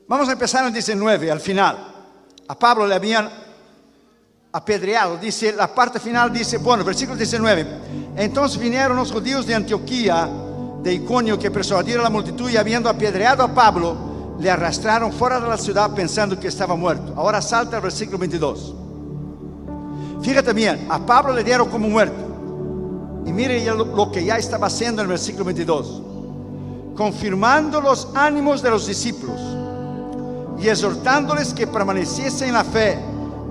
Vamos a empezar en 19, al final. A Pablo le habían apedreado. Dice, la parte final dice, bueno, versículo 19. Entonces vinieron los judíos de Antioquía, de Iconio, que persuadieron a la multitud, y habiendo apedreado a Pablo, le arrastraron fuera de la ciudad pensando que estaba muerto. Ahora salta al versículo 22. Fíjate bien, a Pablo le dieron como muerto. Y mire lo que ya estaba haciendo en el versículo 22. Confirmando los ánimos de los discípulos y exhortándoles que permaneciesen en la fe,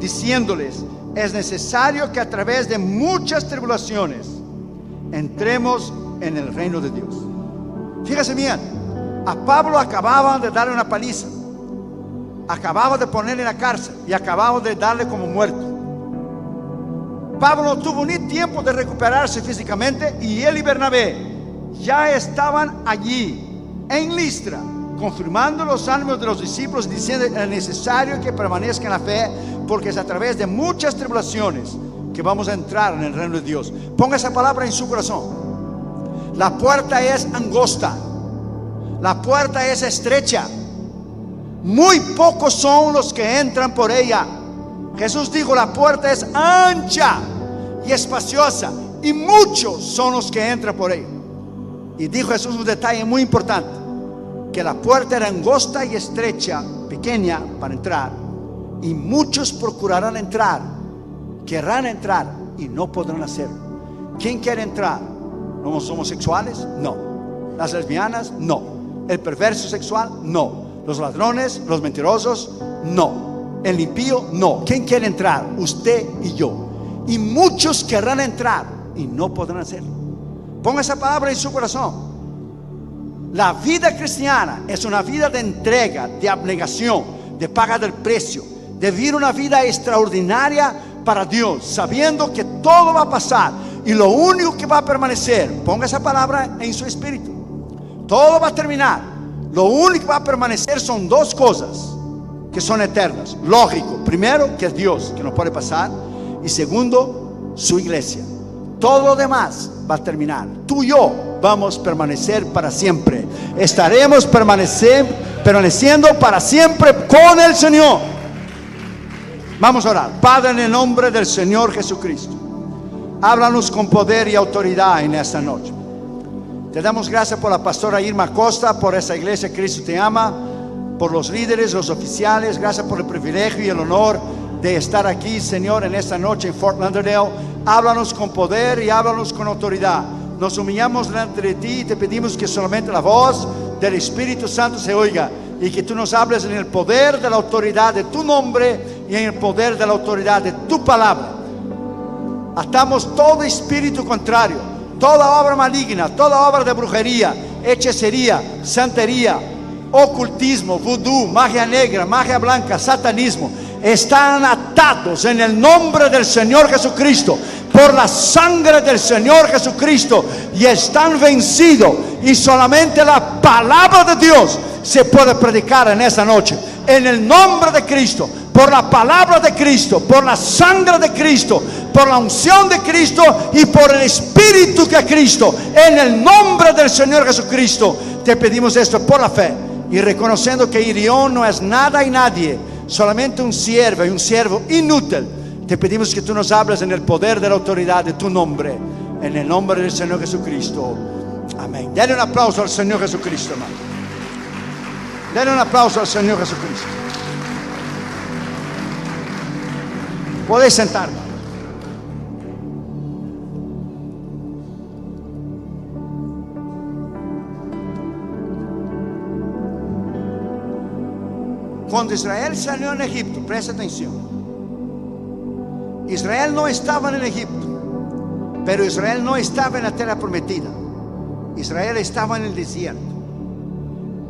diciéndoles, es necesario que a través de muchas tribulaciones entremos en el reino de Dios. Fíjese bien, a Pablo acababan de darle una paliza, acababan de ponerle en la cárcel y acababan de darle como muerto. Pablo no tuvo ni tiempo de recuperarse físicamente, y él y Bernabé ya estaban allí en Listra, confirmando los ánimos de los discípulos, diciendo, es necesario que permanezcan en la fe, porque es a través de muchas tribulaciones que vamos a entrar en el reino de Dios. Ponga esa palabra en su corazón. La puerta es angosta, la puerta es estrecha, muy pocos son los que entran por ella. Jesús dijo, la puerta es ancha y espaciosa, y muchos son los que entran por ella. Y dijo Jesús un detalle muy importante, que la puerta era angosta y estrecha, pequeña para entrar, y muchos procurarán entrar, querrán entrar y no podrán hacerlo. ¿Quién quiere entrar? ¿Los homosexuales? No. ¿Las lesbianas? No. ¿El perverso sexual? No. ¿Los ladrones? ¿Los mentirosos? No. ¿El impío? No. ¿Quién quiere entrar? Usted y yo. Y muchos querrán entrar y no podrán hacerlo. Ponga esa palabra en su corazón. La vida cristiana es una vida de entrega, de abnegación, de pagar el precio, de vivir una vida extraordinaria para Dios, sabiendo que todo va a pasar y lo único que va a permanecer, ponga esa palabra en su espíritu, todo va a terminar. Lo único que va a permanecer son dos cosas que son eternas. Lógico, primero, que es Dios, que no puede pasar, y segundo, su iglesia. Todo lo demás va a terminar. Tú y yo vamos a permanecer para siempre. Estaremos permaneciendo para siempre con el Señor. Vamos a orar. Padre, en el nombre del Señor Jesucristo, háblanos con poder y autoridad en esta noche. Te damos gracias por la pastora Irma Costa, por esa iglesia Cristo Te Ama, por los líderes, los oficiales. Gracias por el privilegio y el honor de estar aquí, Señor, en esta noche en Fort Lauderdale. Háblanos con poder y háblanos con autoridad. Nos humillamos delante de ti y te pedimos que solamente la voz del Espíritu Santo se oiga, y que tú nos hables en el poder de la autoridad de tu nombre y en el poder de la autoridad de tu palabra. Atamos todo espíritu contrario, toda obra maligna, toda obra de brujería, hechicería, santería, ocultismo, vudú, magia negra, magia blanca, satanismo. Están atados en el nombre del Señor Jesucristo, por la sangre del Señor Jesucristo, y están vencidos. Y solamente la palabra de Dios se puede predicar en esta noche, en el nombre de Cristo, por la palabra de Cristo, por la sangre de Cristo, por la unción de Cristo y por el Espíritu de Cristo. En el nombre del Señor Jesucristo te pedimos esto por la fe, y reconociendo que Irión no es nada y nadie, solamente un siervo y un siervo inútil. Te pedimos que tú nos hables en el poder de la autoridad de tu nombre, en el nombre del Señor Jesucristo. Amén. Dale un aplauso al Señor Jesucristo, hermano. Dale un aplauso al Señor Jesucristo. Podéis sentar. Cuando Israel salió en Egipto, presta atención. Israel no estaba en Egipto, pero Israel no estaba en la tierra prometida. Israel estaba en el desierto.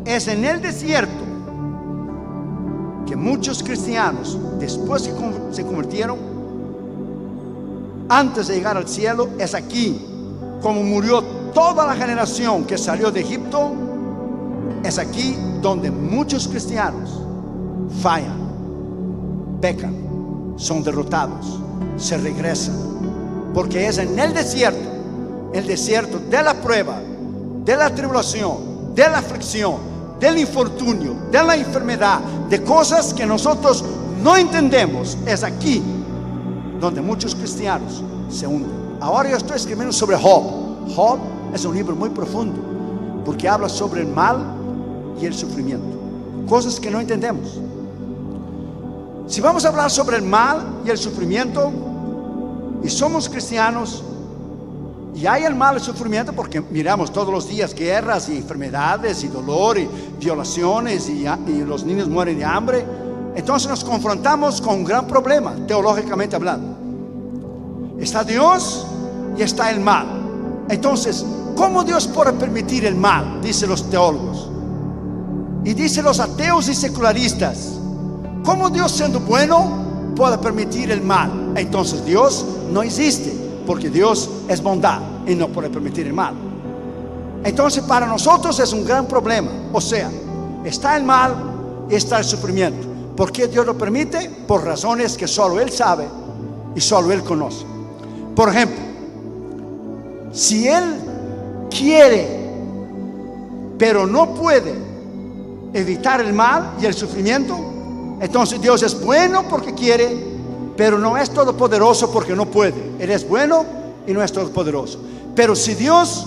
Es en el desierto que muchos cristianos, después que se convirtieron, antes de llegar al cielo, es aquí como murió toda la generación que salió de Egipto. Es aquí donde muchos cristianos fallan, pecan, son derrotados, se regresan, porque es en el desierto de la prueba, de la tribulación, de la aflicción, del infortunio, de la enfermedad, de cosas que nosotros no entendemos, es aquí donde muchos cristianos se hunden. Ahora yo estoy escribiendo sobre Job. Job es un libro muy profundo porque habla sobre el mal y el sufrimiento, cosas que no entendemos. Si vamos a hablar sobre el mal y el sufrimiento y somos cristianos y hay el mal y el sufrimiento, porque miramos todos los días guerras y enfermedades y dolor y violaciones y los niños mueren de hambre, entonces nos confrontamos con un gran problema teológicamente hablando. Está Dios y está el mal. Entonces, ¿cómo Dios puede permitir el mal? Dicen los teólogos y dicen los ateos y secularistas. ¿Cómo Dios, siendo bueno, puede permitir el mal? Entonces Dios no existe, porque Dios es bondad y no puede permitir el mal. Entonces para nosotros es un gran problema. O sea, está el mal y está el sufrimiento. ¿Por qué Dios lo permite? Por razones que solo Él sabe y solo Él conoce. Por ejemplo, si Él quiere pero no puede evitar el mal y el sufrimiento, entonces Dios es bueno porque quiere, pero no es todopoderoso porque no puede. Él es bueno y no es todopoderoso. Pero si Dios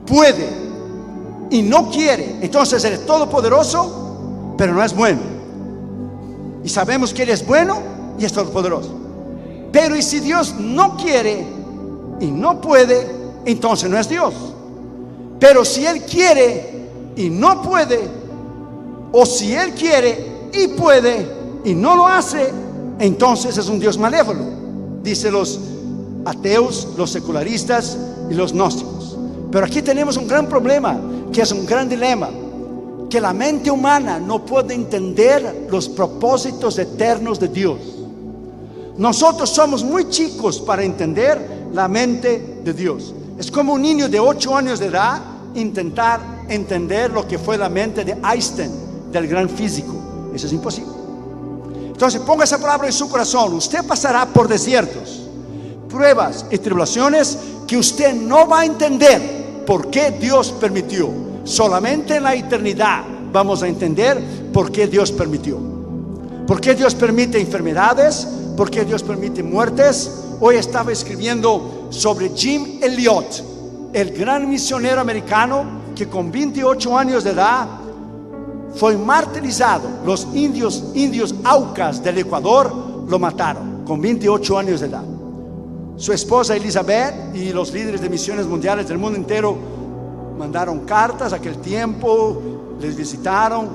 puede y no quiere, entonces Él es todopoderoso, pero no es bueno. Y sabemos que Él es bueno y es todopoderoso. Pero y si Dios no quiere y no puede, entonces no es Dios. Pero si Él quiere y no puede, o si Él quiere y puede y no lo hace, entonces es un Dios malévolo, dicen los ateos, los secularistas y los gnósticos. Pero aquí tenemos un gran problema, que es un gran dilema, que la mente humana no puede entender los propósitos eternos de Dios. Nosotros somos muy chicos para entender la mente de Dios. Es como un niño de 8 años de edad intentar entender lo que fue la mente de Einstein, del gran físico. Eso es imposible. Entonces ponga esa palabra en su corazón. Usted pasará por desiertos, pruebas y tribulaciones que usted no va a entender por qué Dios permitió. Solamente en la eternidad vamos a entender por qué Dios permitió. ¿Por qué Dios permite enfermedades? ¿Por qué Dios permite muertes? Hoy estaba escribiendo sobre Jim Elliot, el gran misionero americano que con 28 años de edad fue martirizado. Los indios Aucas del Ecuador lo mataron con 28 años de edad. Su esposa Elizabeth y los líderes de misiones mundiales del mundo entero mandaron cartas aquel tiempo, les visitaron.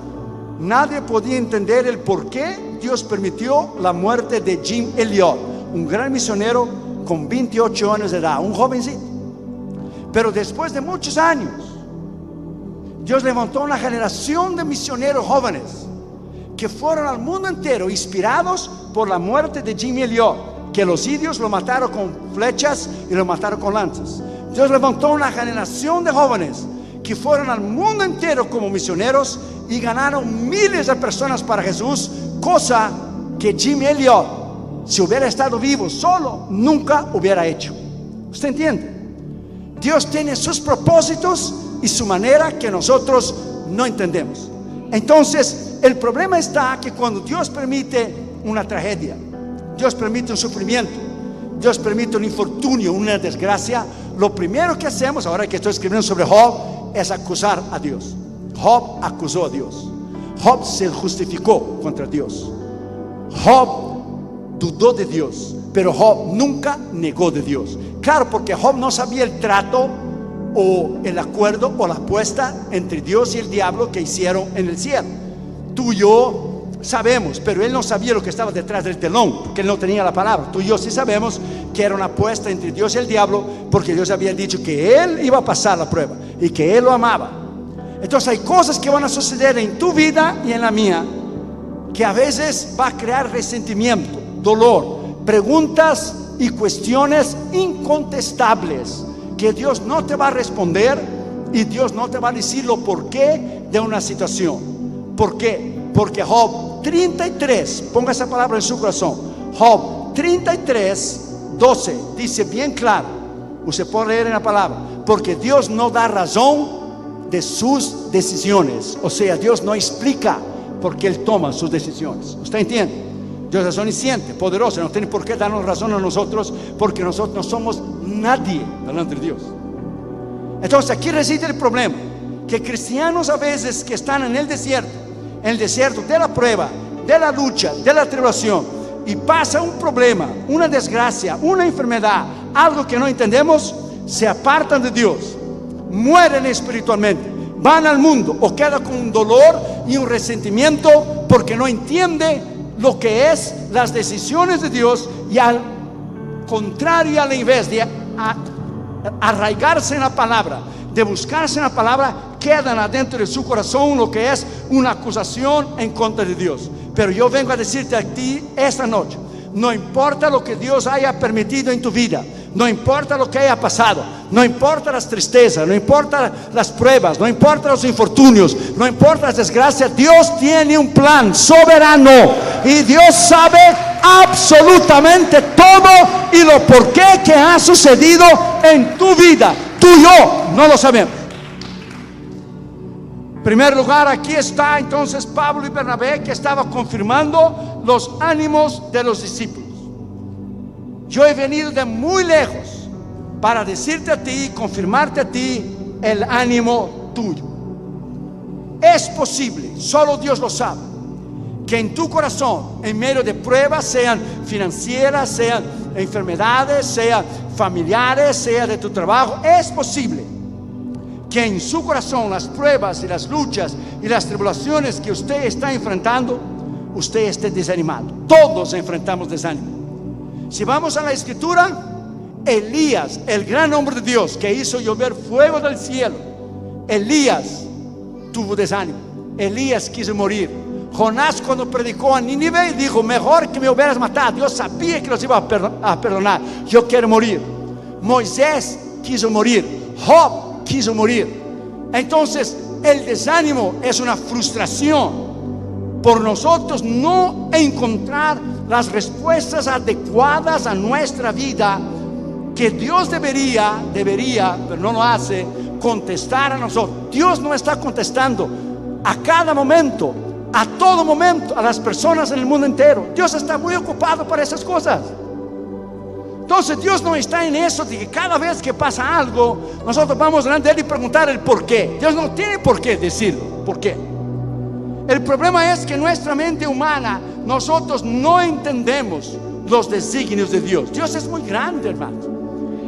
Nadie podía entender el por qué Dios permitió la muerte de Jim Elliot, un gran misionero con 28 años de edad, un jovencito. Pero después de muchos años, Dios levantó una generación de misioneros jóvenes que fueron al mundo entero inspirados por la muerte de Jim Elliot, que los indios lo mataron con flechas y lo mataron con lanzas. Dios levantó una generación de jóvenes que fueron al mundo entero como misioneros y ganaron miles de personas para Jesús, cosa que Jim Elliot, si hubiera estado vivo solo, nunca hubiera hecho. ¿Usted entiende? Dios tiene sus propósitos y su manera que nosotros no entendemos. Entonces el problema está que cuando Dios permite una tragedia, Dios permite un sufrimiento, Dios permite un infortunio, una desgracia, lo primero que hacemos, ahora que estoy escribiendo sobre Job, es acusar a Dios. Job acusó a Dios. Job se justificó contra Dios. Job dudó de Dios, pero Job nunca negó de Dios. Claro, porque Job no sabía el trato o el acuerdo o la apuesta entre Dios y el diablo que hicieron en el cielo. Tú y yo sabemos, pero él no sabía lo que estaba detrás del telón, porque él no tenía la palabra. Tú y yo sí sabemos que era una apuesta entre Dios y el diablo, porque Dios había dicho que él iba a pasar la prueba y que él lo amaba. Entonces hay cosas que van a suceder en tu vida y en la mía que a veces va a crear resentimiento, dolor, preguntas y cuestiones incontestables que Dios no te va a responder y Dios no te va a decir lo por qué de una situación. ¿Por qué? Porque Job 33, ponga esa palabra en su corazón, Job 33:12 dice bien claro, usted puede leer en la palabra, porque Dios no da razón de sus decisiones. O sea, Dios no explica por qué Él toma sus decisiones. ¿Usted entiende? Dios es omnisciente, poderoso, no tiene por qué darnos razón a nosotros, porque nosotros no somos nadie delante de Dios. Entonces aquí reside el problema, que cristianos a veces que están en el desierto de la prueba, de la lucha, de la tribulación, y pasa un problema, una desgracia, una enfermedad, algo que no entendemos, se apartan de Dios, mueren espiritualmente, van al mundo o quedan con un dolor y un resentimiento porque no entiende lo que es las decisiones de Dios, y al contrario, al invés de arraigarse en la palabra, de buscarse en la palabra, quedan adentro de su corazón lo que es una acusación en contra de Dios. Pero yo vengo a decirte a ti esta noche, no importa lo que Dios haya permitido en tu vida, no importa lo que haya pasado, no importa las tristezas, no importa las pruebas, no importa los infortunios, no importa las desgracias, Dios tiene un plan soberano y Dios sabe absolutamente todo y lo por qué que ha sucedido en tu vida. Tú y yo no lo sabemos. En primer lugar, aquí está entonces Pablo y Bernabé, que estaba confirmando los ánimos de los discípulos. Yo he venido de muy lejos para decirte a ti, confirmarte a ti el ánimo tuyo. Es posible, solo Dios lo sabe, que en tu corazón, en medio de pruebas, sean financieras, sean enfermedades, sean familiares, sea de tu trabajo, es posible que en su corazón las pruebas y las luchas y las tribulaciones que usted está enfrentando, usted esté desanimado. Todos enfrentamos desánimo. Si vamos a la escritura, Elías, el gran hombre de Dios que hizo llover fuego del cielo, Elías tuvo desánimo. Elías quiso morir. Jonás, cuando predicó a Nínive, dijo: mejor que me hubieras matado. Dios sabía que los iba a perdonar. Yo quiero morir. Moisés quiso morir. Job quiso morir. Entonces el desánimo es una frustración por nosotros no encontrar las respuestas adecuadas a nuestra vida, que Dios debería, pero no lo hace, contestar a nosotros. Dios no está contestando a cada momento, a todo momento, a las personas en el mundo entero. Dios está muy ocupado para esas cosas. Entonces Dios no está en eso de que cada vez que pasa algo nosotros vamos delante de Él y preguntar el por qué. Dios no tiene por qué decirlo, por qué. El problema es que nuestra mente humana, nosotros no entendemos los designios de Dios. Dios es muy grande, hermanos.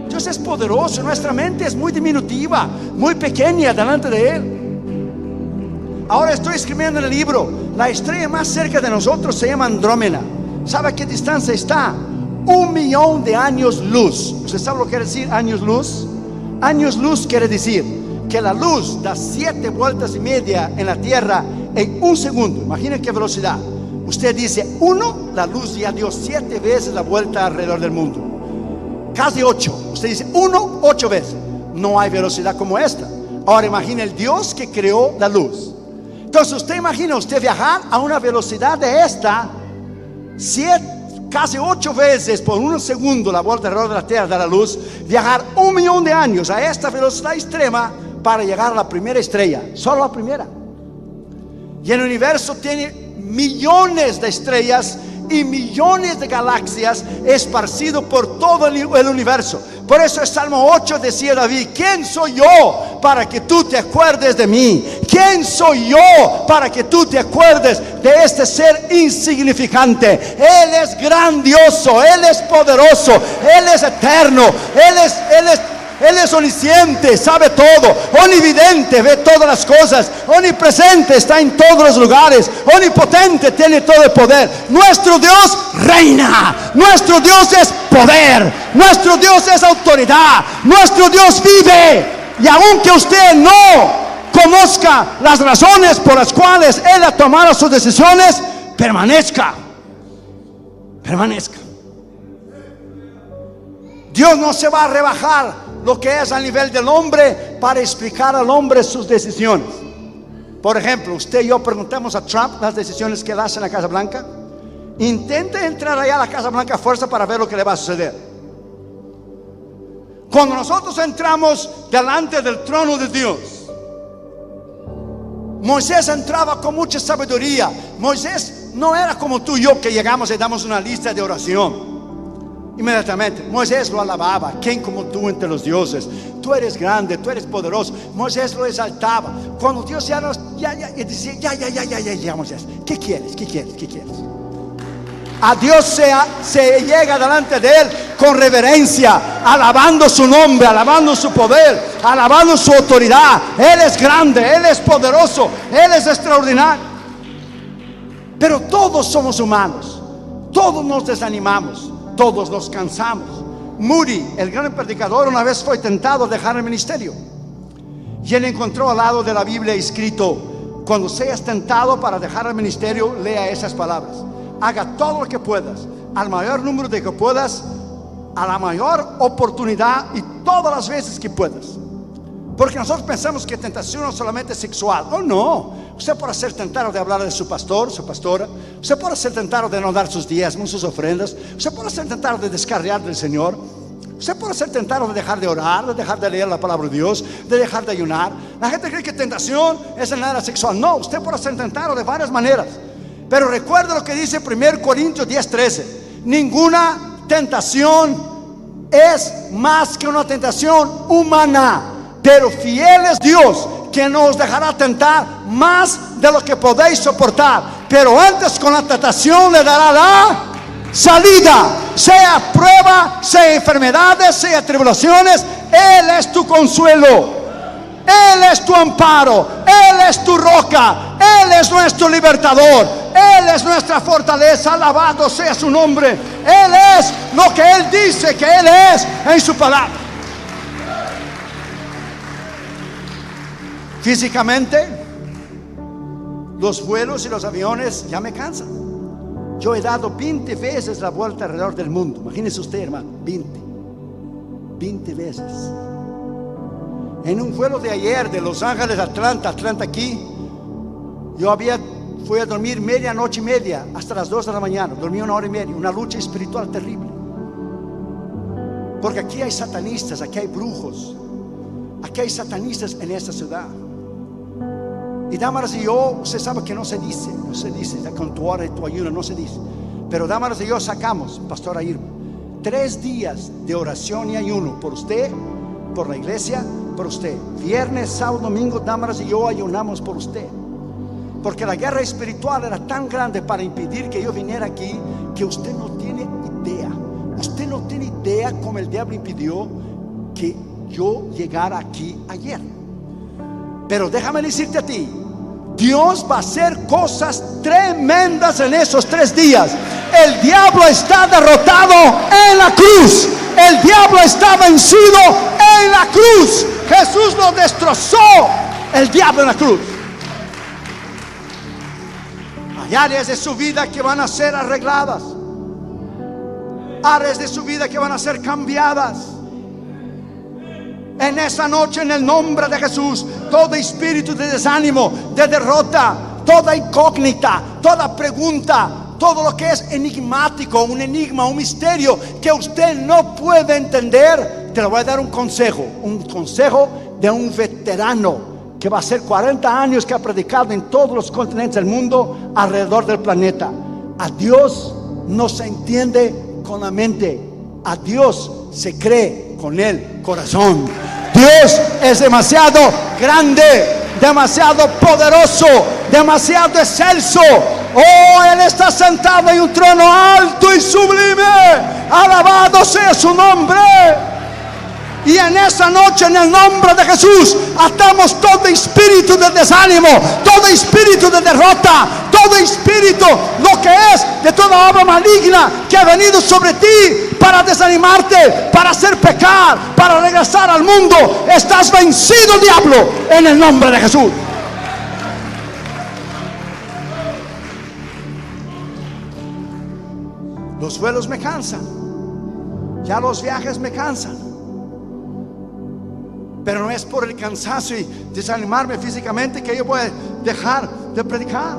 Dios es poderoso. Nuestra mente es muy diminutiva, muy pequeña delante de Él. Ahora estoy escribiendo en el libro, la estrella más cerca de nosotros se llama Andrómeda. ¿Sabe a qué distancia está? 1.000.000 de años luz. ¿Usted sabe lo que quiere decir años luz? Años luz quiere decir que la luz da 7 vueltas y media en la Tierra en un segundo. Imaginen qué velocidad. Usted dice 1, la luz ya dio 7 veces la vuelta alrededor del mundo. Casi 8. Usted dice 1, 8 veces. No hay velocidad como esta. Ahora imagine el Dios que creó la luz. Entonces usted imagina usted viajar a una velocidad de esta, casi 8 veces por un segundo la vuelta alrededor de la Tierra de la luz, viajar 1.000.000 de años a esta velocidad extrema para llegar a la primera estrella, solo la primera. Y el universo tiene millones de estrellas y millones de galaxias esparcidos por todo el universo. Por eso el Salmo 8 decía David: ¿quién soy yo para que tú te acuerdes de mí? ¿Quién soy yo para que tú te acuerdes de este ser insignificante? Él es grandioso, Él es poderoso, Él es eterno, Él es omnisciente, sabe todo, omnividente, ve todas las cosas, omnipresente, está en todos los lugares, omnipotente, tiene todo el poder. Nuestro Dios reina, nuestro Dios es poder, nuestro Dios es autoridad, nuestro Dios vive. Y aunque usted no conozca las razones por las cuales Él ha tomado sus decisiones, permanezca. Dios no se va a rebajar lo que es a nivel del hombre para explicar al hombre sus decisiones. Por ejemplo, usted y yo preguntamos a Trump las decisiones que él hace en la Casa Blanca. Intente entrar allá a la Casa Blanca a fuerza para ver lo que le va a suceder. Cuando nosotros entramos delante del trono de Dios, Moisés entraba con mucha sabiduría. Moisés no era como tú y yo, que llegamos y damos una lista de oración inmediatamente. Moisés lo alababa. ¿Quién como tú entre los dioses? Tú eres grande, tú eres poderoso. Moisés lo exaltaba. Cuando Dios ya decía, ya, Moisés, ¿qué quieres? A Dios se llega delante de Él con reverencia, alabando su nombre, alabando su poder, alabando su autoridad. Él es grande, Él es poderoso, Él es extraordinario. Pero todos somos humanos, todos nos desanimamos, todos nos cansamos. Moody, el gran predicador, una vez fue tentado a dejar el ministerio, y él encontró al lado de la Biblia escrito: cuando seas tentado para dejar el ministerio, lea esas palabras. Haga todo lo que puedas, al mayor número de que puedas, a la mayor oportunidad y todas las veces que puedas. Porque nosotros pensamos que tentación no es solamente sexual. Oh, no. Usted puede ser tentado de hablar de su pastor, su pastora. Usted puede ser tentado de no dar sus diezmos, sus ofrendas. Usted puede ser tentado de descarriar del Señor. Usted puede ser tentado de dejar de orar, de dejar de leer la palabra de Dios, de dejar de ayunar. La gente cree que tentación es en nada sexual. No, usted puede ser tentado de varias maneras. Pero recuerda lo que dice 1 Corintios 10:13. Ninguna tentación es más que una tentación humana, pero fiel es Dios, que no os dejará tentar más de lo que podéis soportar, pero antes con la tentación le dará la salida. Sea prueba, sea enfermedades, sea tribulaciones, Él es tu consuelo, Él es tu amparo, Él es tu roca, Él es nuestro libertador, Él es nuestra fortaleza. Alabado sea su nombre. Él es lo que Él dice que Él es en su palabra. Físicamente, los vuelos y los aviones ya me cansan. Yo he dado 20 veces la vuelta alrededor del mundo. Imagínese usted, hermano, 20 veces. En un vuelo de ayer de Los Ángeles a Atlanta aquí, yo fui a dormir medianoche y media hasta las 2 de la mañana. Dormí 1 hora y media. Una lucha espiritual terrible. Porque aquí hay satanistas, aquí hay brujos, aquí hay satanistas en esta ciudad. Y Damaris y yo, usted sabe que no se dice, con tu hora y tu ayuno no se dice. Pero Damaris y yo sacamos, Pastora Irma, 3 días de oración y ayuno por usted, por la iglesia, por usted. Viernes, sábado, domingo, Damaris y yo ayunamos por usted. Porque la guerra espiritual era tan grande para impedir que yo viniera aquí, que usted no tiene idea. Usted no tiene idea cómo el diablo impidió que yo llegara aquí ayer. Pero déjame decirte a ti, Dios va a hacer cosas tremendas en esos 3 días. El diablo está derrotado en la cruz. El diablo está vencido en la cruz. Jesús lo destrozó, el diablo en la cruz. Hay áreas de su vida que van a ser arregladas, áreas de su vida que van a ser cambiadas. En esa noche, en el nombre de Jesús, todo espíritu de desánimo, de derrota, toda incógnita, toda pregunta, todo lo que es enigmático, un enigma, un misterio que usted no puede entender, te lo voy a dar un consejo de un veterano que va a ser 40 años que ha predicado en todos los continentes del mundo, alrededor del planeta. A Dios no se entiende con la mente, a Dios se cree con el corazón. Dios es demasiado grande, demasiado poderoso, demasiado excelso. Oh, Él está sentado en un trono alto y sublime. Alabado sea su nombre. Y en esa noche, en el nombre de Jesús, atamos todo espíritu de desánimo, todo espíritu de derrota, todo espíritu, lo que es de toda obra maligna que ha venido sobre ti para desanimarte, para hacer pecar, para regresar al mundo. Estás vencido, diablo, en el nombre de Jesús. Los vuelos me cansan, ya los viajes me cansan. Pero no es por el cansancio y desanimarme físicamente que yo voy a dejar de predicar.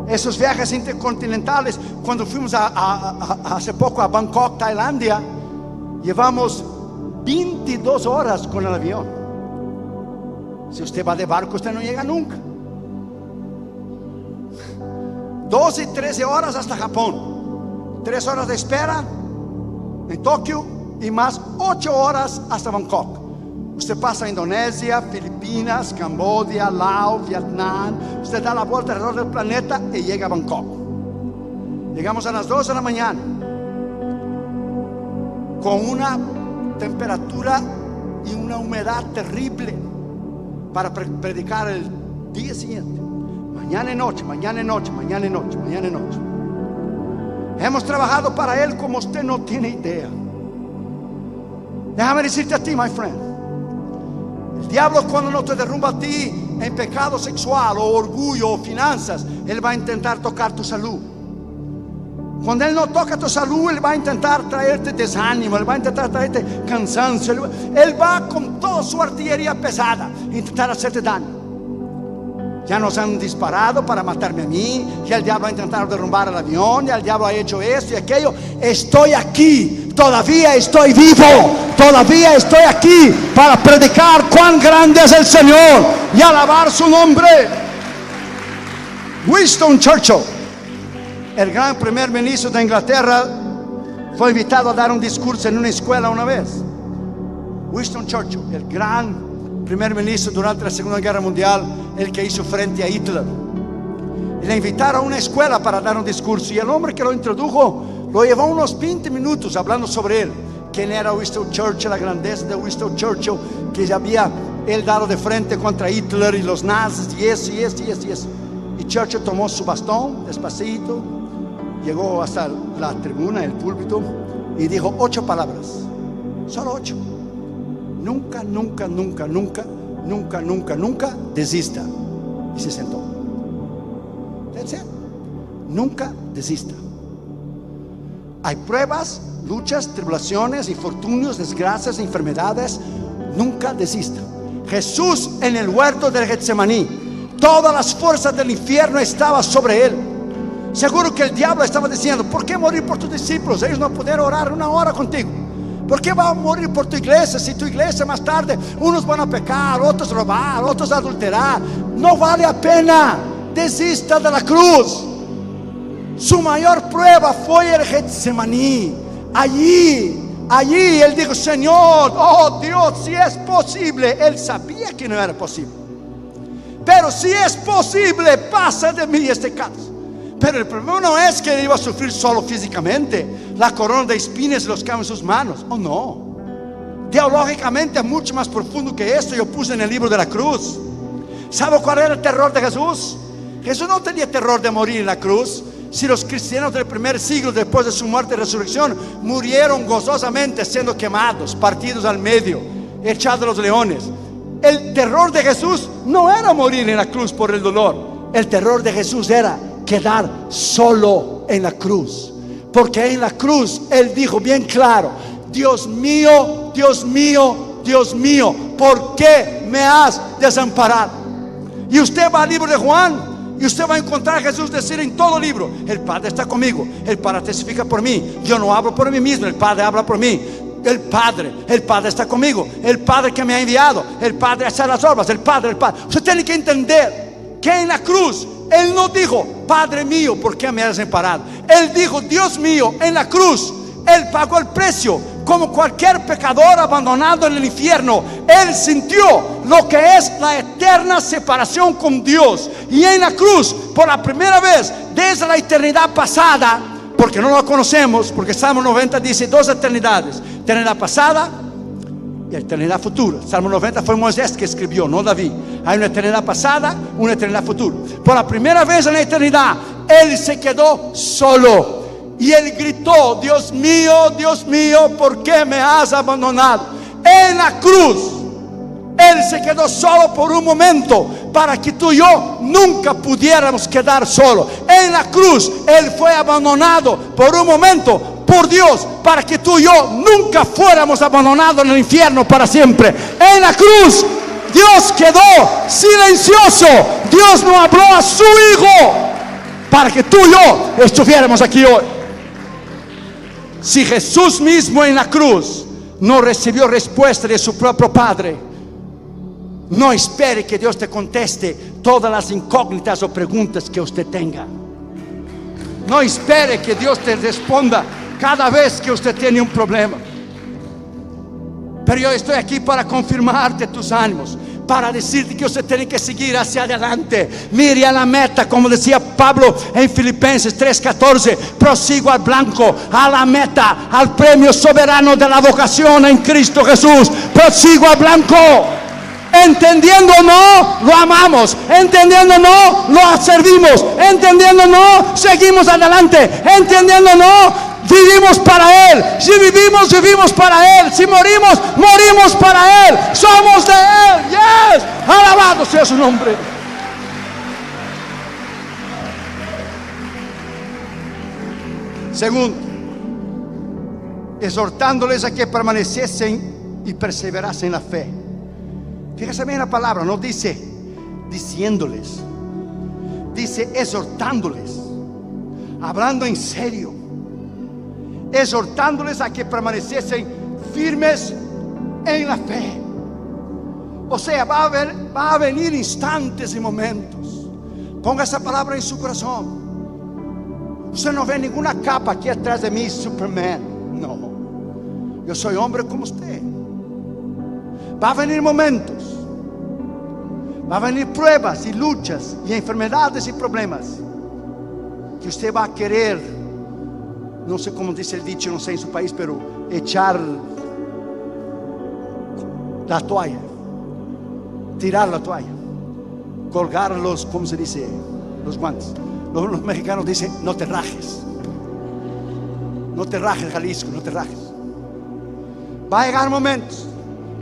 Esos viajes intercontinentales, cuando fuimos hace poco a Bangkok, Tailandia, llevamos 22 horas con el avión. Si usted va de barco, usted no llega nunca. 12 y 13 horas hasta Japón. 3 horas de espera en Tokio y más 8 horas hasta Bangkok. Usted pasa a Indonesia, Filipinas, Camboya, Laos, Vietnam. Usted da la vuelta alrededor del planeta y llega a Bangkok. Llegamos a las 2 de la mañana con una temperatura y una humedad terrible para predicar el día siguiente. Mañana y noche, mañana y noche, mañana y noche, mañana y noche. Hemos trabajado para Él como usted no tiene idea. Déjame decirte a ti, my friend. El diablo, cuando no te derrumba a ti en pecado sexual o orgullo o finanzas, él va a intentar tocar tu salud. Cuando él no toca tu salud, él va a intentar traerte desánimo, él va a intentar traerte cansancio. Él va con toda su artillería pesada a intentar hacerte daño. Ya nos han disparado para matarme a mí. Ya el diablo ha intentado derrumbar el avión. Ya el diablo ha hecho esto y aquello. Estoy aquí, todavía estoy vivo. Todavía estoy aquí para predicar cuán grande es el Señor y alabar su nombre. Winston Churchill, el gran primer ministro de Inglaterra, fue invitado a dar un discurso en una escuela una vez. Winston Churchill, el gran primer ministro durante la Segunda Guerra Mundial, el que hizo frente a Hitler. Y le invitaron a una escuela para dar un discurso, y el hombre que lo introdujo lo llevó unos 20 minutos hablando sobre él. Quién era Winston Churchill, la grandeza de Winston Churchill, que ya había él dado de frente contra Hitler y los nazis, y eso, y eso, y eso, y eso. Y Churchill tomó su bastón despacito, llegó hasta la tribuna, el púlpito, y dijo 8 palabras, solo 8. Nunca, nunca, nunca, nunca, nunca, nunca, nunca desista. Y se sentó. That's it. Nunca desista. Hay pruebas, luchas, tribulaciones, infortunios, desgracias, enfermedades. Nunca desista. Jesús en el huerto del Getsemaní, todas las fuerzas del infierno estaban sobre él. Seguro que el diablo estaba diciendo: ¿por qué morir por tus discípulos? Ellos no pudieron orar una hora contigo. ¿Por qué va a morir por tu iglesia? Si tu iglesia más tarde, unos van a pecar, otros robar, otros adulterar. No vale la pena. Desista de la cruz. Su mayor prueba fue el Getsemaní. Allí él dijo: Señor, oh Dios, si es posible. Él sabía que no era posible, pero si es posible, pasa de mí este caso. Pero el problema no es que él iba a sufrir solo físicamente, la corona de espinas y los clavos en sus manos. Oh no. Teológicamente es mucho más profundo que esto. Yo puse en el libro de la cruz. ¿Sabe cuál era el terror de Jesús? Jesús no tenía terror de morir en la cruz. Si los cristianos del primer siglo, después de su muerte y resurrección, murieron gozosamente siendo quemados, partidos al medio, echados a los leones, el terror de Jesús no era morir en la cruz por el dolor. El terror de Jesús era quedar solo en la cruz, porque en la cruz él dijo bien claro: Dios mío, Dios mío, Dios mío, ¿por qué me has desamparado? Y usted va al libro de Juan y usted va a encontrar a Jesús decir en todo el libro: el Padre está conmigo, el Padre testifica por mí, yo no hablo por mí mismo, el Padre habla por mí. El Padre está conmigo, el Padre que me ha enviado, el Padre hace las obras, el Padre. Usted tiene que entender que en la cruz él no dijo: Padre mío, ¿por qué me has desamparado? Él dijo: Dios mío. En la cruz él pagó el precio. Como cualquier pecador abandonado en el infierno, él sintió lo que es la eterna separación con Dios. Y en la cruz, por la primera vez desde la eternidad pasada, porque no lo conocemos, porque Salmo 90 dice 2 eternidades: eternidad pasada y eternidad futura. Salmo 90 fue Moisés que escribió, no David. Hay una eternidad pasada, una eternidad futura. Por la primera vez en la eternidad, él se quedó solo. Y él gritó: Dios mío, ¿por qué me has abandonado? En la cruz, él se quedó solo por un momento para que tú y yo nunca pudiéramos quedar solos. En la cruz, él fue abandonado por un momento por Dios para que tú y yo nunca fuéramos abandonados en el infierno para siempre. En la cruz, Dios quedó silencioso. Dios no habló a su Hijo para que tú y yo estuviéramos aquí hoy. Si Jesús mismo en la cruz no recibió respuesta de su propio Padre, No espere que Dios te conteste todas las incógnitas o preguntas que usted tenga. No espere que Dios te responda cada vez que usted tiene un problema. Pero yo estoy aquí para confirmarte tus ánimos, para decirte que usted tiene que seguir hacia adelante. Mire a la meta, como decía Pablo en Filipenses 3:14: prosigo al blanco, a la meta, al premio soberano de la vocación en Cristo Jesús. Prosigo al blanco. Entendiendo no, lo amamos. Entendiendo no, lo servimos. Entendiendo no, seguimos adelante. Entendiendo no, vivimos para Él. Si vivimos, vivimos para Él. Si morimos, morimos para Él. Somos de Él. Yes. Alabado sea su nombre. Segundo, exhortándoles a que permaneciesen y perseverasen en la fe. Fíjese bien la palabra, no dice diciéndoles, dice exhortándoles, hablando en serio, exhortándoles a que permaneciesen firmes en la fe. O sea, va a venir instantes y momentos. Ponga esa palabra en su corazón. Usted no ve ninguna capa aquí atrás de mí, Superman. No, yo soy hombre como usted. Va a venir momentos, va a venir pruebas y luchas y enfermedades y problemas que usted va a querer, no sé cómo dice el dicho, no sé en su país, pero echar la toalla, tirar la toalla, colgar los, ¿cómo se dice? Los guantes. Los mexicanos dicen: no te rajes, no te rajes, Jalisco, no te rajes. Va a llegar momentos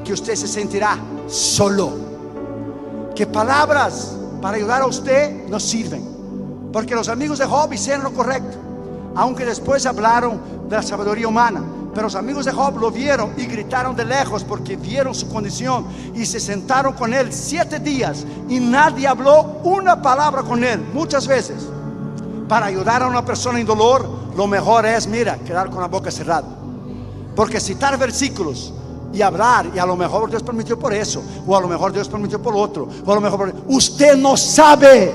que usted se sentirá solo, que palabras para ayudar a usted no sirven, porque los amigos de Job hicieron lo correcto, aunque después hablaron de la sabiduría humana. Pero los amigos de Job lo vieron y gritaron de lejos, porque vieron su condición, y se sentaron con él 7 días y nadie habló una palabra con él. Muchas veces, para ayudar a una persona en dolor, lo mejor es, mira, quedar con la boca cerrada, porque citar versículos y hablar, y a lo mejor Dios permitió por eso, o a lo mejor Dios permitió por otro, o a lo mejor usted no sabe,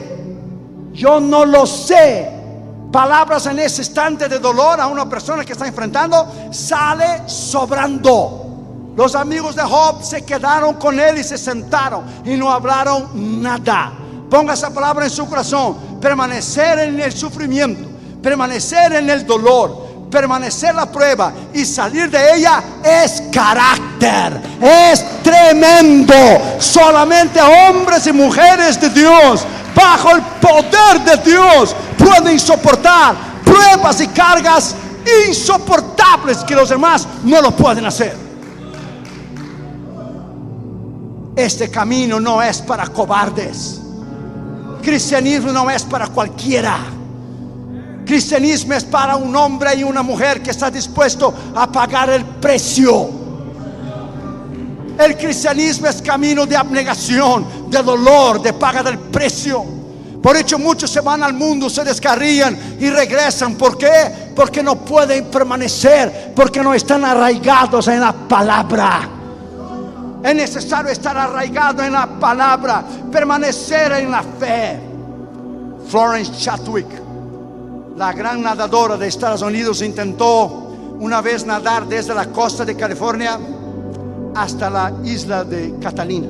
yo no lo sé. Palabras en ese instante de dolor a una persona que está enfrentando sale sobrando. Los amigos de Job se quedaron con él y se sentaron y no hablaron nada. Ponga esa palabra en su corazón: permanecer en el sufrimiento, permanecer en el dolor, permanecer la prueba y salir de ella es carácter, es tremendo. Solamente hombres y mujeres de Dios, bajo el poder de Dios, pueden soportar pruebas y cargas insoportables que los demás no lo pueden hacer. Este camino no es para cobardes. Cristianismo no es para cualquiera. Cristianismo es para un hombre y una mujer que está dispuesto a pagar el precio. El cristianismo es camino de abnegación, de dolor, de paga del precio. Por hecho, muchos se van al mundo, se descarrían y regresan. ¿Por qué? Porque no pueden permanecer, porque no están arraigados en la palabra. Es necesario estar arraigado en la palabra, permanecer en la fe. Florence Chadwick, la gran nadadora de Estados Unidos, intentó una vez nadar desde la costa de California hasta la isla de Catalina.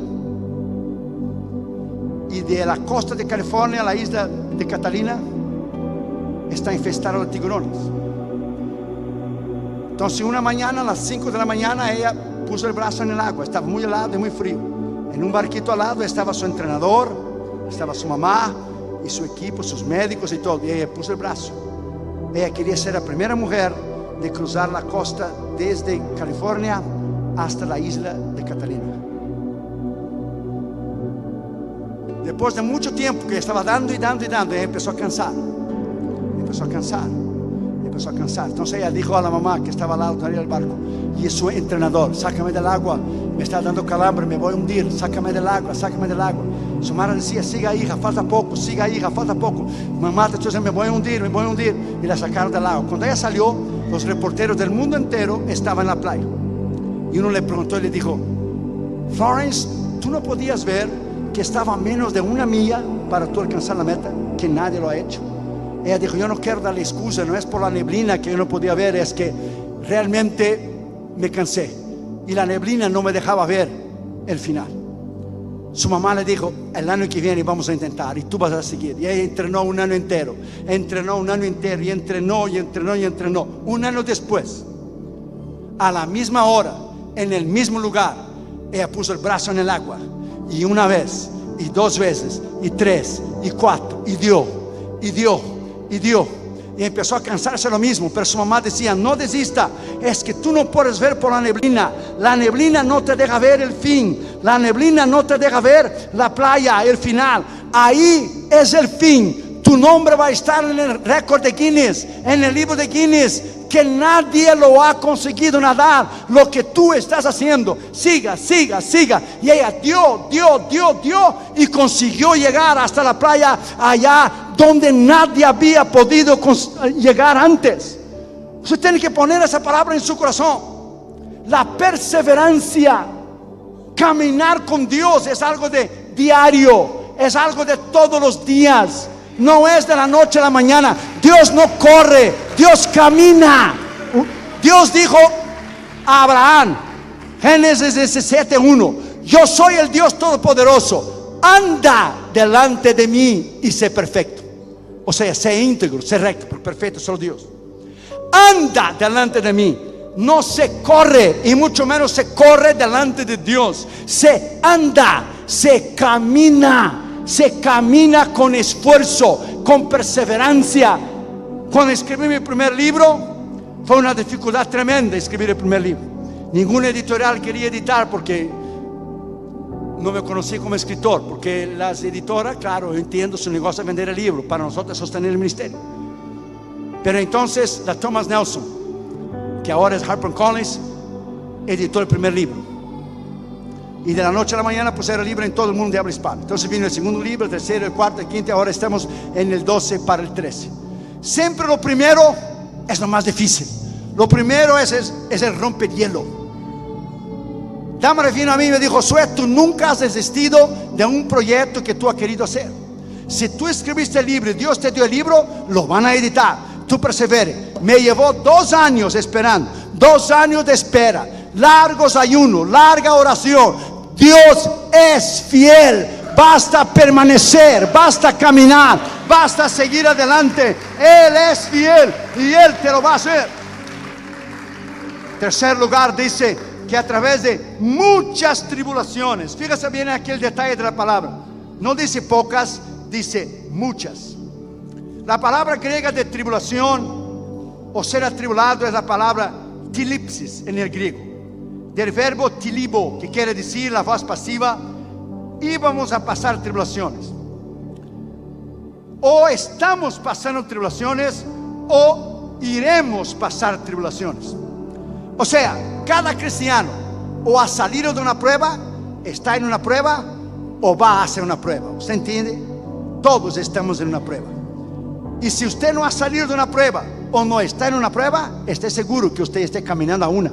Y de la costa de California a la isla de Catalina está infestada de tiburones. Entonces una mañana, a las 5 de la mañana, ella puso el brazo en el agua. Estaba muy helado y muy frío. En un barquito al lado estaba su entrenador, estaba su mamá y su equipo, sus médicos y todo. Y ella puso el brazo. Ella quería ser la primera mujer de cruzar la costa desde California hasta la isla de Catalina. Después de mucho tiempo que estaba dando y dando y dando, ella empezó a cansar. Empezó a cansar. Entonces ella dijo a la mamá que estaba al lado del barco y su entrenador: sácame del agua, me está dando calambre, me voy a hundir, sácame del agua, sácame del agua. Su madre decía: siga hija, falta poco, siga hija, falta poco. Mamá, entonces me voy a hundir, me voy a hundir. Y la sacaron del agua. Cuando ella salió, los reporteros del mundo entero estaban en la playa. Y uno le preguntó y le dijo: Florence, tú no podías ver que estaba a menos de 1 milla para tú alcanzar la meta, que nadie lo ha hecho. Ella dijo, yo no quiero darle excusa, no es por la neblina que yo no podía ver, es que realmente me cansé y la neblina no me dejaba ver el final. Su mamá le dijo, el año que viene vamos a intentar y tú vas a seguir. Y ella entrenó 1 año entero, entrenó 1 año entero y entrenó y entrenó y entrenó. 1 año después, a la misma hora, en el mismo lugar, ella puso el brazo en el agua, y 1 vez, y 2 veces, y 3, y 4, y dio, y dio, y dio, y empezó a cansarse lo mismo. Pero su mamá decía, no desista, es que tú no puedes ver por la neblina no te deja ver el fin, la neblina no te deja ver la playa, el final, ahí es el fin. Tu nombre va a estar en el récord de Guinness, en el libro de Guinness, que nadie lo ha conseguido nadar lo que tú estás haciendo. Siga, siga, siga. Y ella dio y consiguió llegar hasta la playa allá donde nadie había podido llegar antes. Usted tiene que poner esa palabra en su corazón. La perseverancia, caminar con Dios es algo de diario, es algo de todos los días. No es de la noche a la mañana. Dios no corre, Dios camina. Dios dijo a Abraham, Génesis 17:1, yo soy el Dios todopoderoso, anda delante de mí y sé perfecto. O sea, sé íntegro, sé recto, porque perfecto solo Dios. Anda delante de mí. No se corre, y mucho menos se corre delante de Dios. Se anda, se camina. Se camina con esfuerzo, con perseverancia. Cuando escribí mi primer libro, fue una dificultad tremenda escribir el primer libro. Ninguna editorial quería editar porque no me conocí como escritor, porque las editoras, claro, yo entiendo, su negocio es vender el libro, para nosotros sostener el ministerio. Pero entonces la Thomas Nelson, que ahora es HarperCollins, editó el primer libro. Y de la noche a la mañana pues era libre en todo el mundo de habla hispana. Entonces vino el segundo libro, el tercero, el cuarto, el quinto. Ahora estamos en el 12 para el 13. Siempre lo primero es lo más difícil. Lo primero es el rompehielo. Dama vino a mí y me dijo, Josué, tú nunca has desistido de un proyecto que tú has querido hacer. Si tú escribiste el libro y Dios te dio el libro, lo van a editar. Tú perseveres. Me llevó 2 años esperando, 2 años de espera, largos ayunos, larga oración. Dios es fiel. Basta permanecer, basta caminar, basta seguir adelante. Él es fiel y Él te lo va a hacer. Tercer lugar, dice que a través de muchas tribulaciones. Fíjese bien aquí el detalle de la palabra. No dice pocas, dice muchas. La palabra griega de tribulación o ser atribulado es la palabra tilipsis en el griego, del verbo tilibo, que quiere decir la voz pasiva. Íbamos a pasar tribulaciones, o estamos pasando tribulaciones, o iremos pasar tribulaciones. O sea, cada cristiano o ha salido de una prueba, está en una prueba, o va a hacer una prueba. ¿Usted entiende? Todos estamos en una prueba. Y si usted no ha salido de una prueba o no está en una prueba, esté seguro que usted esté caminando a una.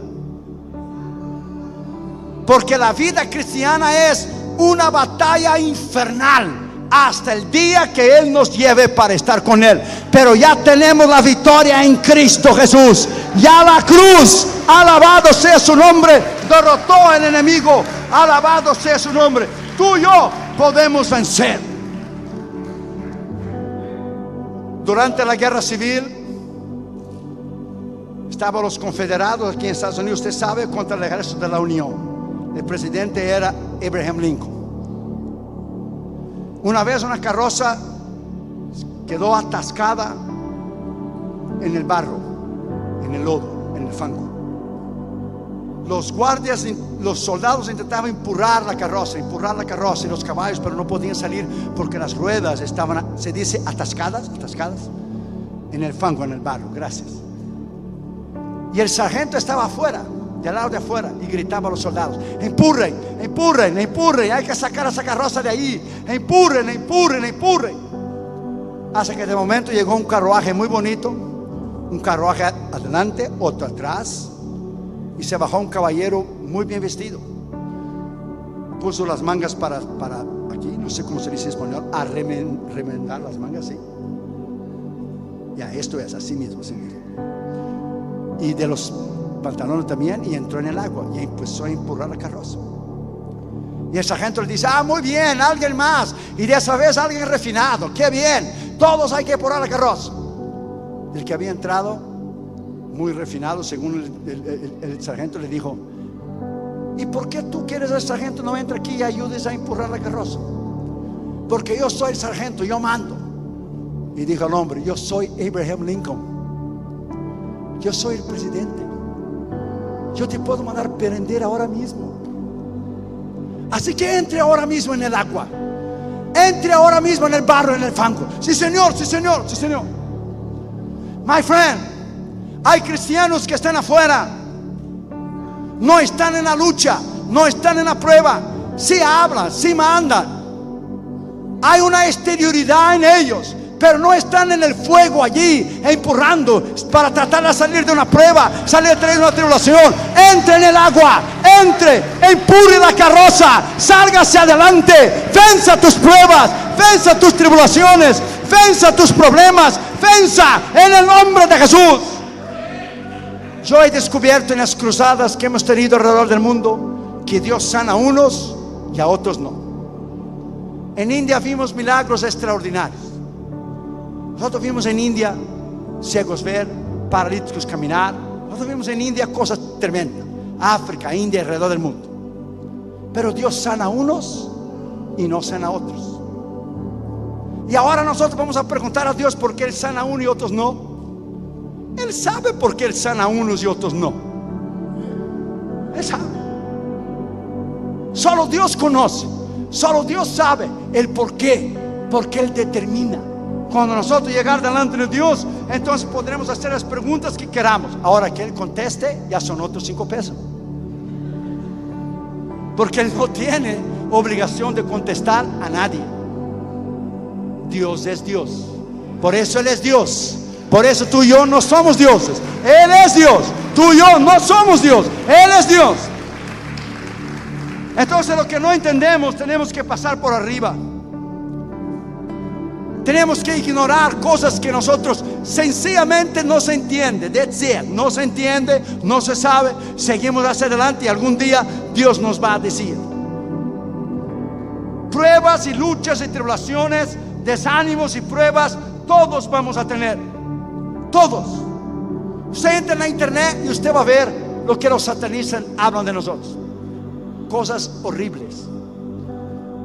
Porque la vida cristiana es una batalla infernal hasta el día que Él nos lleve para estar con Él. Pero ya tenemos la victoria en Cristo Jesús. Ya la cruz, alabado sea su nombre, derrotó al enemigo. Alabado sea su nombre. Tú y yo podemos vencer. Durante la guerra civil estaban los confederados aquí en Estados Unidos, usted sabe, contra el ejército de la Unión. El presidente era Abraham Lincoln. Una vez una carroza quedó atascada en el barro, en el lodo, en el fango. Los guardias, los soldados intentaban empujar la carroza y los caballos, pero no podían salir porque las ruedas estaban, se dice, atascadas en el fango, en el barro. Gracias. Y el sargento estaba afuera, del lado de afuera, y gritaba a los soldados: empurren, empurren, empurren, hay que sacar a esa carroza de ahí, empurren, empurren, empurren. Hasta que de momento llegó un carruaje muy bonito, un carruaje adelante, otro atrás, y se bajó un caballero muy bien vestido. puso las mangas para aquí, no sé cómo se dice en español, a remendar las mangas, ¿sí? Ya, esto es así mismo, así mismo. Y de los pantalones también, y entró en el agua y empezó a empujar la carroza. Y el sargento le dice: muy bien, alguien más. Y de esa vez alguien refinado, qué bien, todos hay que empujar la carroza. El que había entrado, muy refinado, según el sargento, le dijo: ¿y por qué tú que eres el sargento no entra aquí y ayudes a empujar la carroza? Porque yo soy el sargento, yo mando. Y dijo el hombre: yo soy Abraham Lincoln, yo soy el presidente, yo te puedo mandar prender ahora mismo. Así que entre ahora mismo en el agua, entre ahora mismo en el barro, en el fango. Sí, señor, sí, señor, sí, señor. My friend, hay cristianos que están afuera, no están en la lucha, no están en la prueba. Sí hablan, sí mandan, hay una exterioridad en ellos, pero no están en el fuego allí empujando para tratar de salir de una prueba, salir de una tribulación. Entre en el agua, entre, empuje la carroza, salga hacia adelante, venza tus pruebas, venza tus tribulaciones, venza tus problemas, venza en el nombre de Jesús. Yo he descubierto en las cruzadas que hemos tenido alrededor del mundo que Dios sana a unos y a otros no. En India vimos milagros extraordinarios. Nosotros vimos en India ciegos ver, paralíticos caminar. Nosotros vimos en India cosas tremendas. África, India, alrededor del mundo. Pero Dios sana a unos y no sana a otros. Y ahora nosotros vamos a preguntar a Dios por qué Él sana a uno y otros no. Él sabe por qué Él sana a unos y otros no. Él sabe. Solo Dios conoce, solo Dios sabe el por qué. Porque Él determina. Cuando nosotros llegar delante de Dios, entonces podremos hacer las preguntas que queramos. Ahora que Él conteste, ya son otros 5 pesos. Porque Él no tiene obligación de contestar a nadie. Dios es Dios. Por eso Él es Dios. Por eso tú y yo no somos dioses. Él es Dios. Tú y yo no somos Dios. Él es Dios. Entonces lo que no entendemos, tenemos que pasar por arriba. Tenemos que ignorar cosas que nosotros sencillamente no se entiende. That's it. No se entiende, no se sabe. Seguimos hacia adelante y algún día Dios nos va a decir. Pruebas y luchas y tribulaciones, desánimos y pruebas, todos vamos a tener. Todos. Usted entra en la internet y usted va a ver lo que los satanistas hablan de nosotros. Cosas horribles.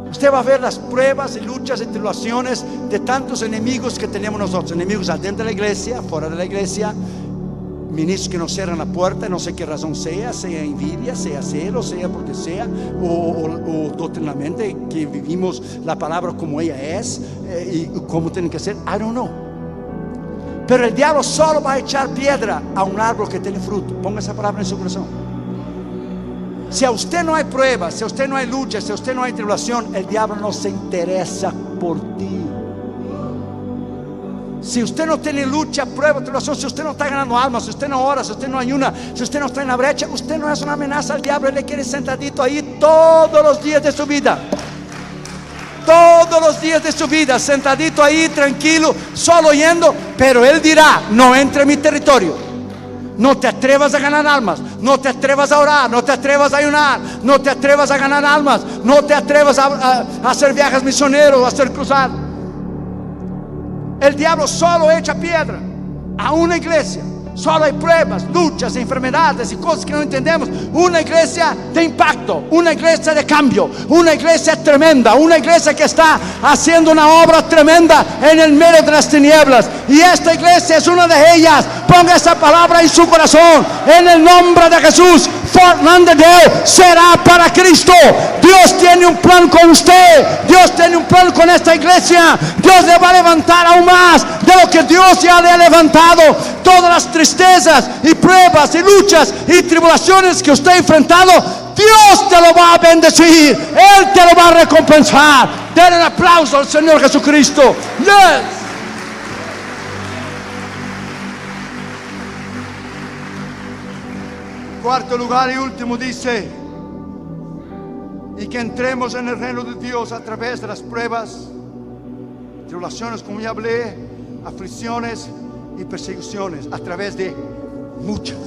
Usted va a ver las pruebas y luchas y tribulaciones de tantos enemigos que tenemos nosotros. Enemigos adentro de la iglesia, fuera de la iglesia. Ministros que nos cierran la puerta, no sé qué razón sea envidia, sea celo, sea porque sea, o doctrinalmente que vivimos la palabra como ella es y como tiene que ser. I don't know. Pero el diablo solo va a echar piedra a un árbol que tiene fruto. Ponga esa palabra en su corazón. Si a usted no hay pruebas, si a usted no hay lucha, si a usted no hay tribulación, el diablo no se interesa por ti. Si usted no tiene lucha, prueba, tribulación, si usted no está ganando almas, si usted no ora, si usted no ayuna, si usted no está en la brecha, usted no es una amenaza al diablo. Él le quiere sentadito ahí todos los días de su vida. Todos los días de su vida, sentadito ahí, tranquilo, solo oyendo. Pero él dirá: no entre en mi territorio. No te atrevas a ganar almas, no te atrevas a orar, no te atrevas a ayunar, no te atrevas a ganar almas, no te atrevas a hacer viajes misioneros, a hacer cruzar. El diablo solo echa piedra a una iglesia. Solo hay pruebas, luchas, enfermedades y cosas que no entendemos. Una iglesia de impacto, una iglesia de cambio, una iglesia tremenda, una iglesia que está haciendo una obra tremenda en el medio de las tinieblas. Y esta iglesia es una de ellas. Ponga esa palabra en su corazón. En el nombre de Jesús, Fort Lauderdale será para Cristo. Dios tiene un plan con usted. Dios tiene un plan con esta iglesia. Dios le va a levantar aún más de lo que Dios ya le ha levantado. Todas las tristezas y pruebas y luchas y tribulaciones que usted ha enfrentado, Dios te lo va a bendecir. Él te lo va a recompensar. Denle un aplauso al Señor Jesucristo. Yes. Cuarto lugar y último dice: y que entremos en el reino de Dios a través de las pruebas, tribulaciones, como ya hablé, aflicciones y persecuciones, a través de muchas.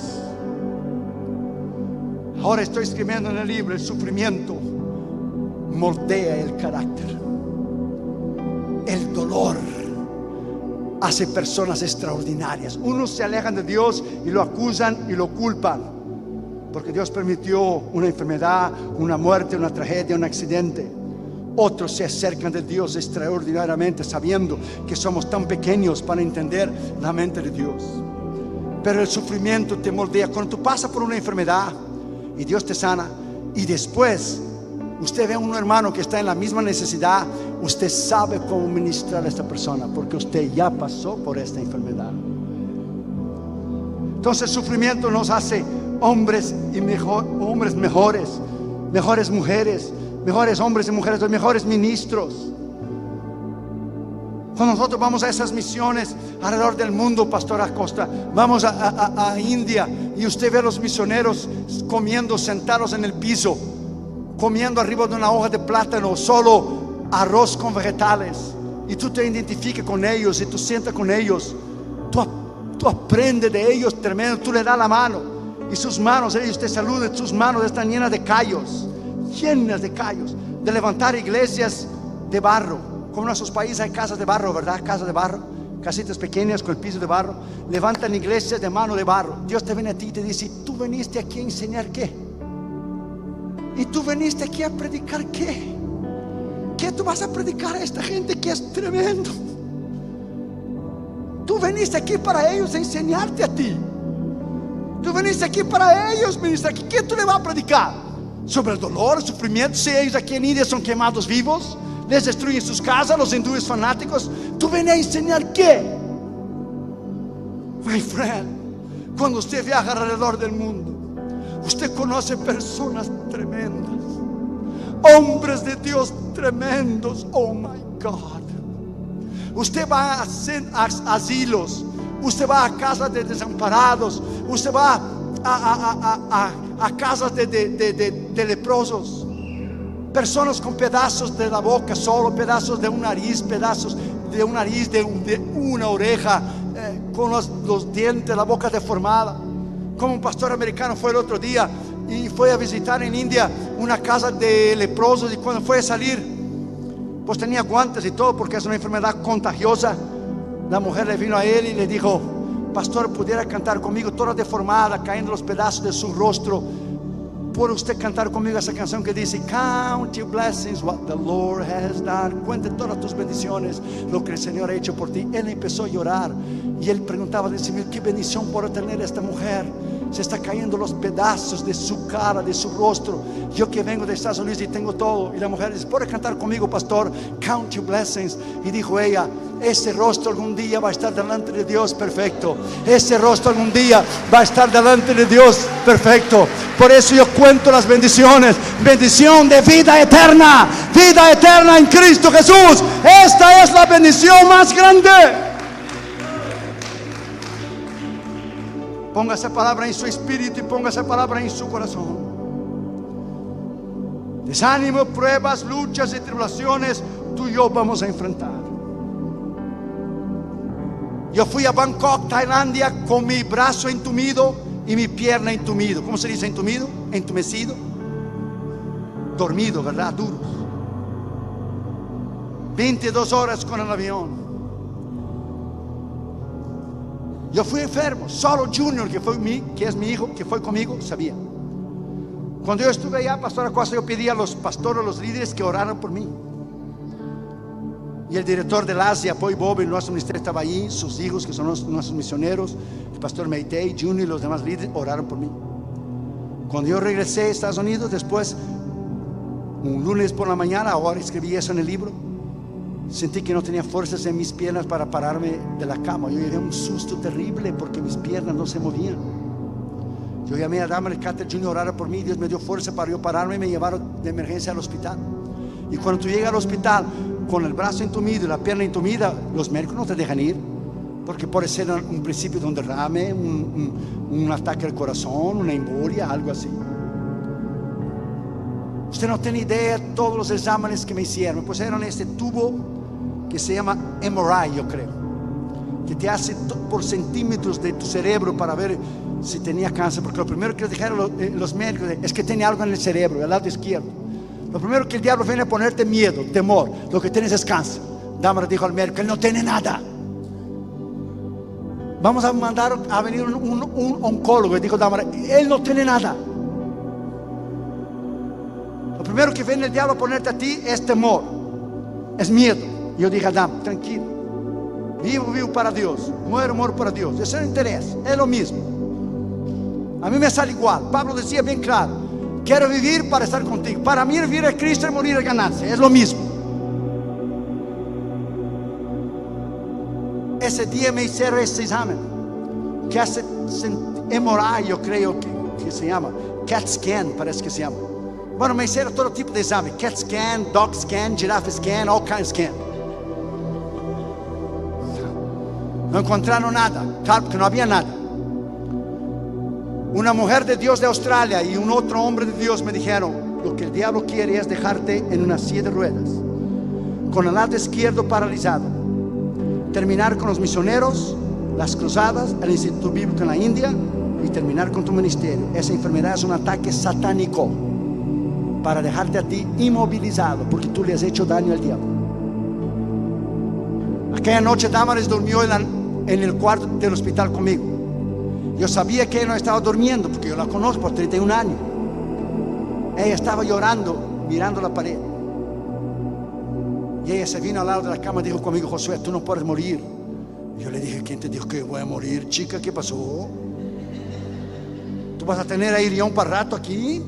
Ahora estoy escribiendo en el libro: el sufrimiento moldea el carácter. El dolor hace personas extraordinarias. Unos se alejan de Dios y lo acusan y lo culpan, porque Dios permitió una enfermedad, una muerte, una tragedia, un accidente. Otros se acercan de Dios extraordinariamente, sabiendo que somos tan pequeños para entender la mente de Dios. Pero el sufrimiento te moldea. Cuando tú pasas por una enfermedad y Dios te sana, y después usted ve a un hermano que está en la misma necesidad, usted sabe cómo ministrar a esta persona, porque usted ya pasó por esta enfermedad. Entonces el sufrimiento nos hace hombres y hombres mejores, mejores mujeres, mejores hombres y mujeres, los mejores ministros. Cuando nosotros vamos a esas misiones alrededor del mundo, Pastor Acosta, vamos a India, y usted ve a los misioneros comiendo sentados en el piso, comiendo arriba de una hoja de plátano, solo arroz con vegetales, y tú te identificas con ellos y tú sientas con ellos. Tú aprendes de ellos tremendo. Tú le das la mano y sus manos, ellos te saludan, sus manos están llenas de callos, de levantar iglesias de barro. Como en nuestros países hay casas de barro, ¿verdad? Casas de barro, casitas pequeñas con el piso de barro. Levantan iglesias de mano de barro. Dios te viene a ti y te dice: ¿tú veniste aquí a enseñar qué? ¿Y tú veniste aquí a predicar qué? ¿Qué tú vas a predicar a esta gente que es tremendo? Tú veniste aquí para ellos a enseñarte a ti. Tú veniste aquí para ellos ministrar. ¿Qué tú le vas a predicar? Sobre el dolor, el sufrimiento. Si ellos aquí en India son quemados vivos, les destruyen sus casas, los hindúes fanáticos. ¿Tú vienes a enseñar qué? My friend, cuando usted viaja alrededor del mundo, usted conoce personas tremendas, hombres de Dios tremendos. Oh my God. Usted va a asilos, usted va a casas de desamparados, usted va a casas de leprosos, personas con pedazos de la boca solo, pedazos de un nariz, pedazos de un nariz, de una oreja, con los dientes, la boca deformada. Como un pastor americano fue el otro día y fue a visitar en India una casa de leprosos, y cuando fue a salir, pues tenía guantes y todo, porque es una enfermedad contagiosa. La mujer le vino a él y le dijo: pastor, ¿pudiera cantar conmigo? Toda deformada, cayendo los pedazos de su rostro. ¿Puede usted cantar conmigo esa canción que dice: Count your blessings, what the Lord has done? Cuente todas tus bendiciones, lo que el Señor ha hecho por ti. Él empezó a llorar y él preguntaba al Señor: ¿qué bendición puede tener esta mujer? Se está cayendo los pedazos de su cara, de su rostro. Yo que vengo de Estados Unidos y tengo todo. Y la mujer dice: ¿puede cantar conmigo, pastor? Count your blessings. Y dijo ella: ese rostro algún día va a estar delante de Dios perfecto. Ese rostro algún día va a estar delante de Dios perfecto. Por eso yo cuento las bendiciones. Bendición de vida eterna en Cristo Jesús. Esta es la bendición más grande. Ponga esa palabra en su espíritu y ponga esa palabra en su corazón. Desánimo, pruebas, luchas y tribulaciones, tú y yo vamos a enfrentar. Yo fui a Bangkok, Tailandia, con mi brazo entumido y mi pierna entumido. ¿Cómo se dice entumido? Entumecido. Dormido, ¿verdad? Duros. 22 horas con el avión. Yo fui enfermo. Solo Junior, que es mi hijo, que fue conmigo, sabía. Cuando yo estuve allá, Pastor Acosta, yo pedí a los pastores, a los líderes, que oraran por mí. Y el director del Asia, Boy Bob, nuestro ministerio, estaba allí. Sus hijos, que son nuestros misioneros, el pastor Meitei, Junior y los demás líderes oraron por mí. Cuando yo regresé a Estados Unidos, después, un lunes por la mañana, ahora escribí eso en el libro, sentí que no tenía fuerzas en mis piernas para pararme de la cama. Yo llegué a un susto terrible porque mis piernas no se movían. Yo llamé a Dama Carter Jr. a orar por mí. Dios me dio fuerza para yo pararme y me llevaron de emergencia al hospital. Y cuando tú llegas al hospital con el brazo entumido y la pierna entumida, los médicos no te dejan ir, porque puede ser un principio de un derrame, un ataque al corazón, una embolia, algo así. Usted no tiene idea de todos los exámenes que me hicieron. Me pusieron este tubo que se llama MRI, yo creo, que te hace por centímetros de tu cerebro para ver si tenía cáncer. Porque lo primero que dijeron los médicos es que tiene algo en el cerebro, al lado izquierdo. Lo primero que el diablo viene a ponerte miedo, temor. Lo que tienes es cáncer. Dama dijo al médico, él no tiene nada. Vamos a mandar a venir un oncólogo. Y dijo Dama, él no tiene nada. Lo primero que viene el diablo a ponerte a ti es temor, es miedo. Y yo dije a Dama, tranquilo, vivo para Dios, muero para Dios. Ese es el interés, es lo mismo. A mí me sale igual. Pablo decía bien claro, quiero vivir para estar contigo. Para mí vivir es Cristo y morir es ganancia. Es lo mismo. Ese día me hicieron ese examen que hace MRI, yo creo que se llama CAT scan, parece que se llama. Bueno, me hicieron todo tipo de examen: CAT scan, dog scan, giraffe scan, all kinds of scan. No encontraron nada, claro que no había nada. Una mujer de Dios de Australia y un otro hombre de Dios me dijeron, lo que el diablo quiere es dejarte en una silla de ruedas, con el lado izquierdo paralizado, terminar con los misioneros, las cruzadas, el instituto bíblico en la India y terminar con tu ministerio. Esa enfermedad es un ataque satánico para dejarte a ti inmovilizado, porque tú le has hecho daño al diablo. Aquella noche Damaris durmió en el cuarto del hospital conmigo. Yo sabía que ella no estaba durmiendo porque yo la conozco por 31 años. Ella estaba llorando, mirando la pared. Y ella se vino al lado de la cama y dijo conmigo, Josué, tú no puedes morir. Y yo le dije, ¿quién te dijo que voy a morir, chica? ¿Qué pasó? ¿Tú vas a tener a Irión para rato aquí?